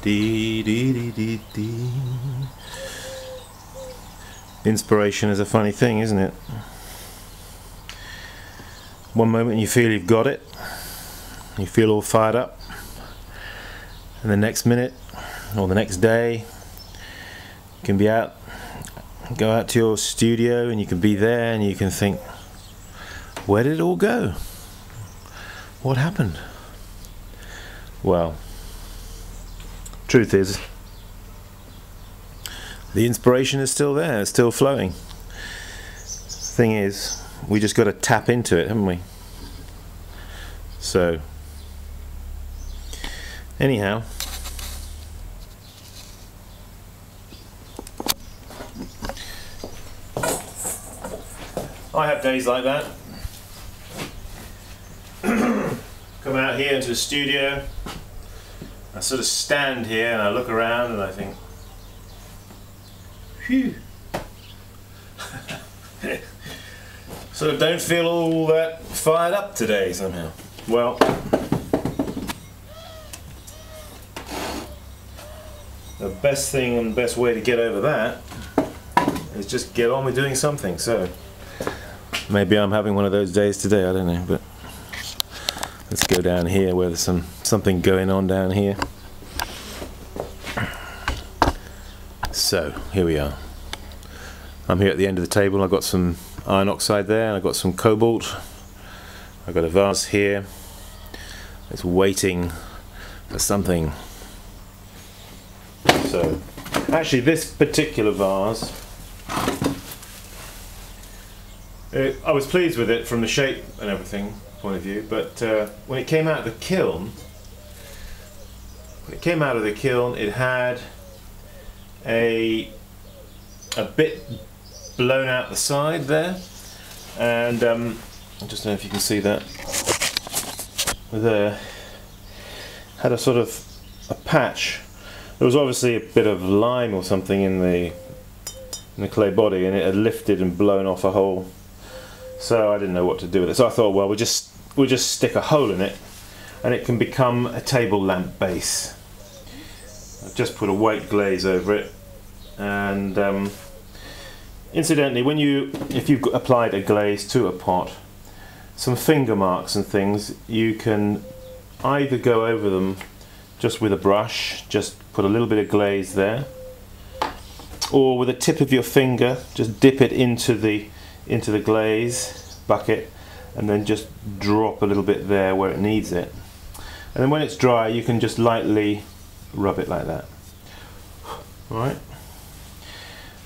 Dee, dee, dee, dee, dee. Inspiration is a funny thing, isn't it? One moment you feel you've got it, you feel all fired up, and the next minute or the next day you can be out, go out to your studio and you can be there and you can think, where did it all go? What happened? Well, truth is, the inspiration is still there, it's still flowing. Thing is, we just got to tap into it, haven't we? So, anyhow, I have days like that. Come out here into the studio, I sort of stand here and I look around and I think, phew. So don't feel all that fired up today somehow. Well, the best thing and best way to get over that is just get on with doing something. So maybe I'm having one of those days today, I don't know, but let's go down here where there's something going on down here. So here we are. I'm here at the end of the table. I've got some iron oxide there, I've got some cobalt, I've got a vase here. It's waiting for something. So actually this particular vase, I was pleased with it from the shape and everything point of view, but when it came out of the kiln, it had a bit blown out the side there, and I just don't know if you can see that there, had a sort of a patch. There was obviously a bit of lime or something in the clay body, and it had lifted and blown off a hole, so I didn't know what to do with it. So I thought, well, we'll just stick a hole in it and it can become a table lamp base. I've just put a white glaze over it, and incidentally, if you've applied a glaze to a pot, some finger marks and things, you can either go over them just with a brush, just put a little bit of glaze there, or with the tip of your finger, just dip it into the glaze bucket and then just drop a little bit there where it needs it. And then when it's dry, you can just lightly rub it like that. Alright.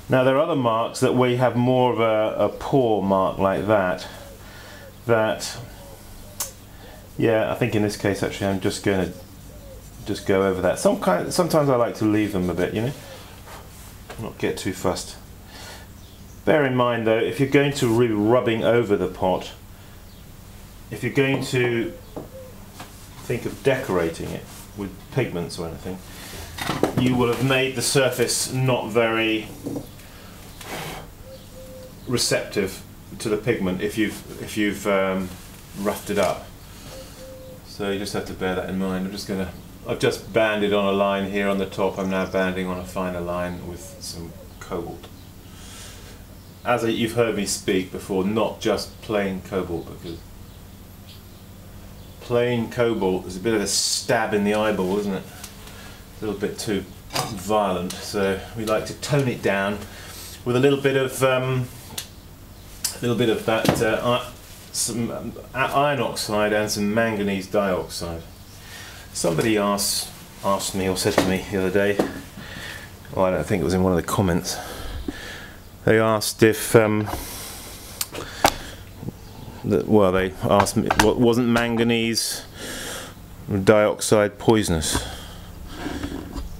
Now there are other marks that we have more of a pour mark like that, yeah, I think in this case actually I'm just going to go over that. Sometimes I like to leave them a bit, you know, not get too fussed. Bear in mind though, if you're going to really rubbing over the pot, if you're going to think of decorating it with pigments or anything, you will have made the surface not very receptive to the pigment if you've roughed it up. So you just have to bear that in mind. I've just banded on a line here on the top. I'm now banding on a finer line with some cobalt. As you've heard me speak before, not just plain cobalt, because plain cobalt is a bit of a stab in the eyeball, isn't it? A little bit too violent, so we like to tone it down with a little bit of that some iron oxide and some manganese dioxide. Somebody asked me or said to me the other day, well, I don't think it was in one of the comments, they asked if they asked me, wasn't manganese dioxide poisonous?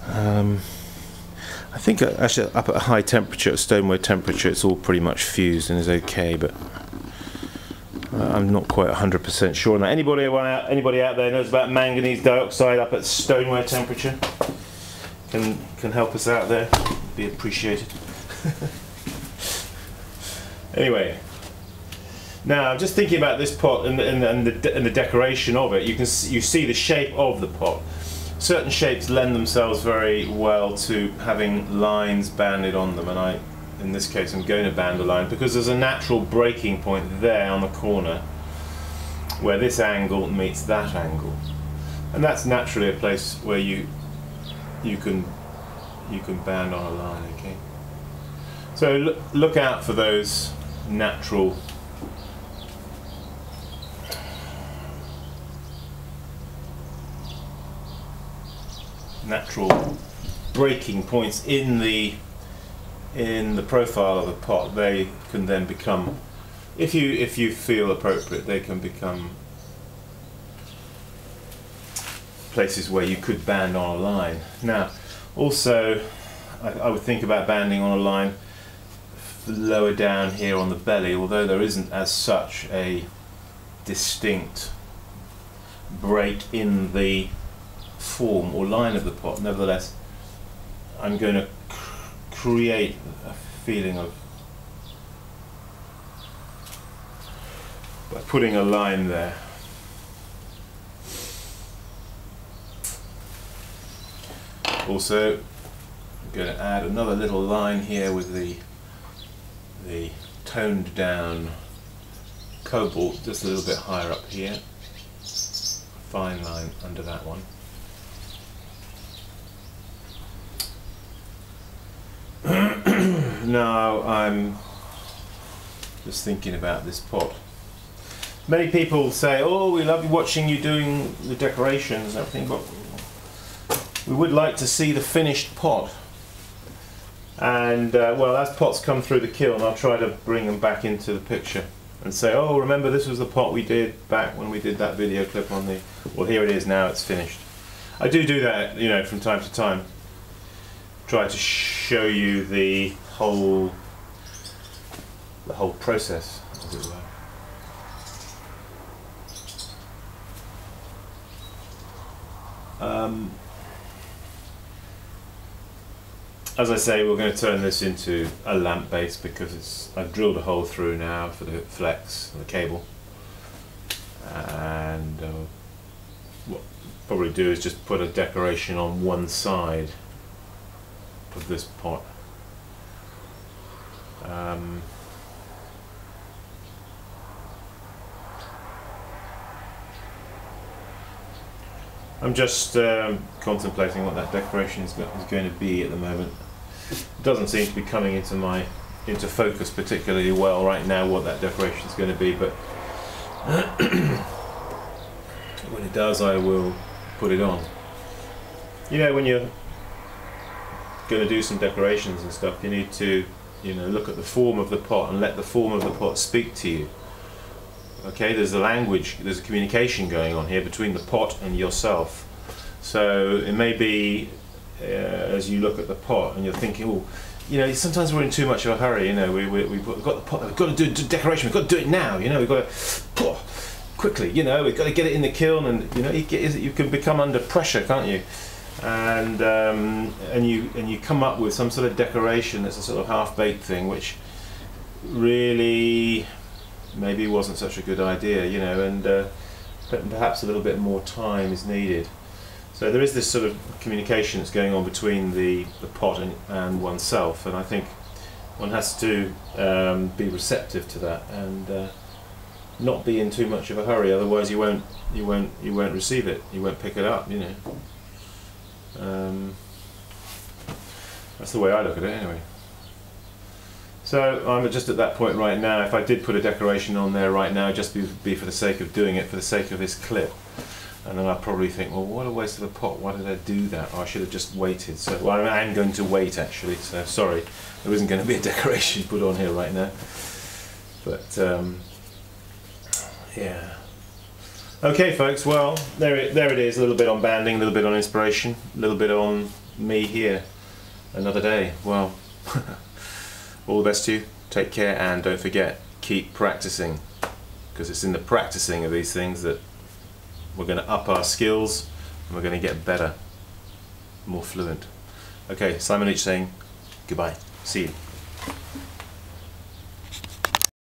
I think actually up at a high temperature, at stoneware temperature, it's all pretty much fused and is okay, but I'm not quite 100% sure on that. Anybody out there knows about manganese dioxide up at stoneware temperature? Can help us out there. Be appreciated. Anyway, now I'm just thinking about this pot and the decoration of it. You see the shape of the pot. certain shapes lend themselves very well to having lines banded on them, and in this case I'm going to band a line because there's a natural breaking point there on the corner where this angle meets that angle, and that's naturally a place where you can band on a line. Okay, so look out for those natural breaking points in the profile of the pot. They can then become, if you feel appropriate, they can become places where you could band on a line. Now, also, I would think about banding on a line lower down here on the belly, although there isn't as such a distinct break in the form or line of the pot. Nevertheless, I'm going to create a feeling of, by putting a line there. Also, I'm going to add another little line here with the toned down cobalt just a little bit higher up here. Fine line under that one. Now I'm just thinking about this pot. Many people say, oh, we love watching you doing the decorations and everything, but we would like to see the finished pot. And well, as pots come through the kiln, I'll try to bring them back into the picture and say, oh, remember this was the pot we did back when we did that video clip on the, well, here it is now, it's finished. I do that, you know, from time to time. Try to show you the whole process, as it were. As I say, we're going to turn this into a lamp base because I've drilled a hole through now for the flex and the cable, and what I'll probably do is just put a decoration on one side of this pot. I'm just contemplating what that decoration is going to be at the moment. It doesn't seem to be coming into focus particularly well right now what that decoration is going to be, but when it does, I will put it on. You know, when you're going to do some decorations and stuff, you need to, you know, look at the form of the pot and let the form of the pot speak to you. Okay, there's a language, there's a communication going on here between the pot and yourself. So it may be as you look at the pot and you're thinking, oh, you know, sometimes we're in too much of a hurry. You know, we've got the pot, we've got to do decoration, we've got to do it now. You know, we've got to quickly. You know, we've got to get it in the kiln, and you know, you can become under pressure, can't you? And you come up with some sort of decoration that's a sort of half-baked thing, which really maybe wasn't such a good idea, you know, and perhaps a little bit more time is needed. So there is this sort of communication that's going on between the pot and oneself, and I think one has to be receptive to that and not be in too much of a hurry. Otherwise, you won't receive it. You won't pick it up. You know. That's the way I look at it, anyway. So I'm just at that point right now. If I did put a decoration on there right now, just be for the sake of doing it, for the sake of this clip. And then I'll probably think, well, what a waste of a pot, why did I do that? Oh, I should have just waited. So, well, I am going to wait actually, so sorry, there isn't going to be a decoration put on here right now. But, yeah. Okay folks, well, there it is, a little bit on banding, a little bit on inspiration, a little bit on me here. Another day, well, all the best to you, take care, and don't forget, keep practicing, because it's in the practicing of these things that we're going to up our skills and we're going to get better, more fluent. Okay, Simon Leach saying goodbye. See you.